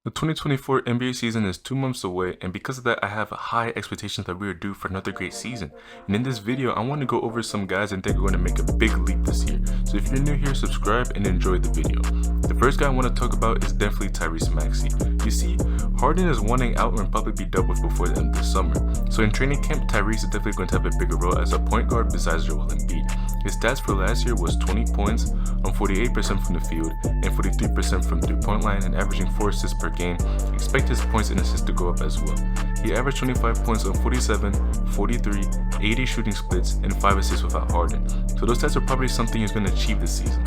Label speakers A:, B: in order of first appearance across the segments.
A: The 2024 NBA season is 2 months away, and because of that I have high expectations that we are due for another great season. And in this video I want to go over some guys and think we're going to make a big leap this year. So if you're new here, subscribe and enjoy the video. The first guy I want to talk about is definitely Tyrese Maxey. You see, Harden is wanting out and probably be dealt with before the end of the summer. So in training camp, Tyrese is definitely going to have a bigger role as a point guard besides Joel Embiid. His stats for last year was 20 points on 48% from the field and 43% from the 3-point line, and averaging 4 assists per game. Expect his points and assists to go up as well. He averaged 25 points on 47, 43, 80 shooting splits, and 5 assists without Harden. So those stats are probably something he's going to achieve this season.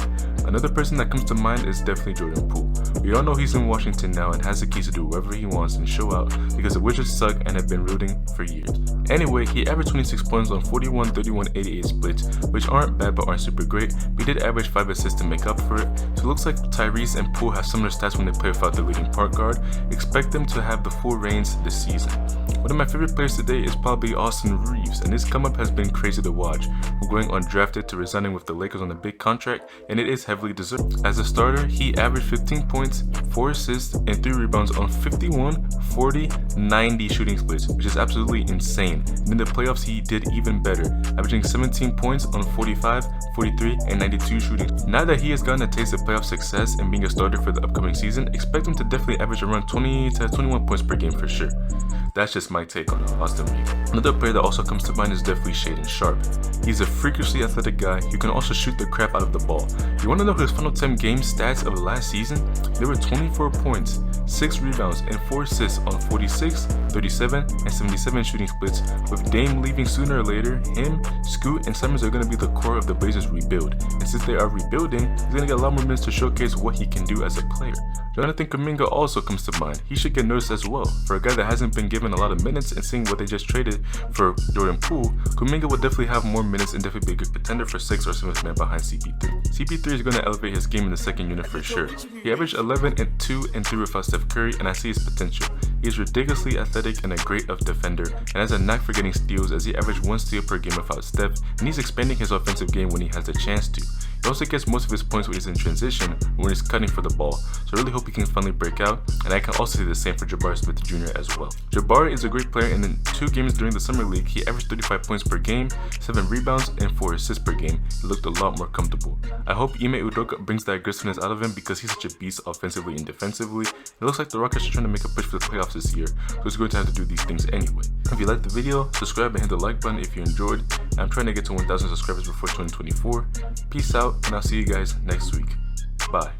A: Another person that comes to mind is definitely Jordan Poole. We all know he's in Washington now and has the keys to do whatever he wants and show out because the Wizards suck and have been rooting for years. Anyway, he averaged 26 points on 41, 31, 88 splits, which aren't bad but aren't super great. He did average 5 assists to make up for it, so it looks like Tyrese and Poole have similar stats when they play without the leading point guard. Expect them to have the full reins this season. One of my favorite players today is probably Austin Reeves, and his come up has been crazy to watch, from going undrafted to resigning with the Lakers on a big contract, and it is heavily deserved. As a starter, he averaged 15 points, 4 assists, and 3 rebounds on 51, 40, 90 shooting splits, which is absolutely insane. And in the playoffs, he did even better, averaging 17 points on 45, 43, and 92 shooting. Now that he has gotten a taste of playoff success and being a starter for the upcoming season, expect him to definitely average around 20 to 21 points per game for sure. That's just my take on Austin Reeves. Another player that also comes to mind is definitely Shaedon Sharpe. He's a freakishly athletic guy who can also shoot the crap out of the ball. You want to know his final 10 game stats of last season? There were 24 points, 6 rebounds, and 4 assists on 46, 37, and 77 shooting splits. With Dame leaving sooner or later, him, Scoot, and Simmons are going to be the core of the Blazers rebuild. And since they are rebuilding, he's going to get a lot more minutes to showcase what he can do as a player. Jonathan Kuminga also comes to mind. He should get noticed as well. For a guy that hasn't been given a lot of minutes, and seeing what they just traded for Jordan Poole, Kuminga will definitely have more minutes and definitely be a good contender for 6th or 7th man behind CP3. CP3 is going to elevate his game in the second unit for sure. He averaged 11 and 2 and 3 without Steph Curry, and I see his potential. He is ridiculously athletic and a great defender, and has a knack for getting steals as he averaged 1 steal per game without Steph, and he's expanding his offensive game when he has the chance to. He also gets most of his points when he's in transition and when he's cutting for the ball, so I really hope he can finally break out, and I can also see the same for Jabari Smith Jr. as well. Jabari is a great player, and in 2 games during the summer league, he averaged 35 points per game, 7 rebounds, and 4 assists per game. He looked a lot more comfortable. I hope Ime Udoka brings that aggressiveness out of him because he's such a beast offensively and defensively. It looks like the Rockets are trying to make a push for the playoffs this year, so he's going to have to do these things anyway. If you liked the video, subscribe and hit the like button if you enjoyed. I'm trying to get to 1,000 subscribers before 2024. Peace out, and I'll see you guys next week. Bye.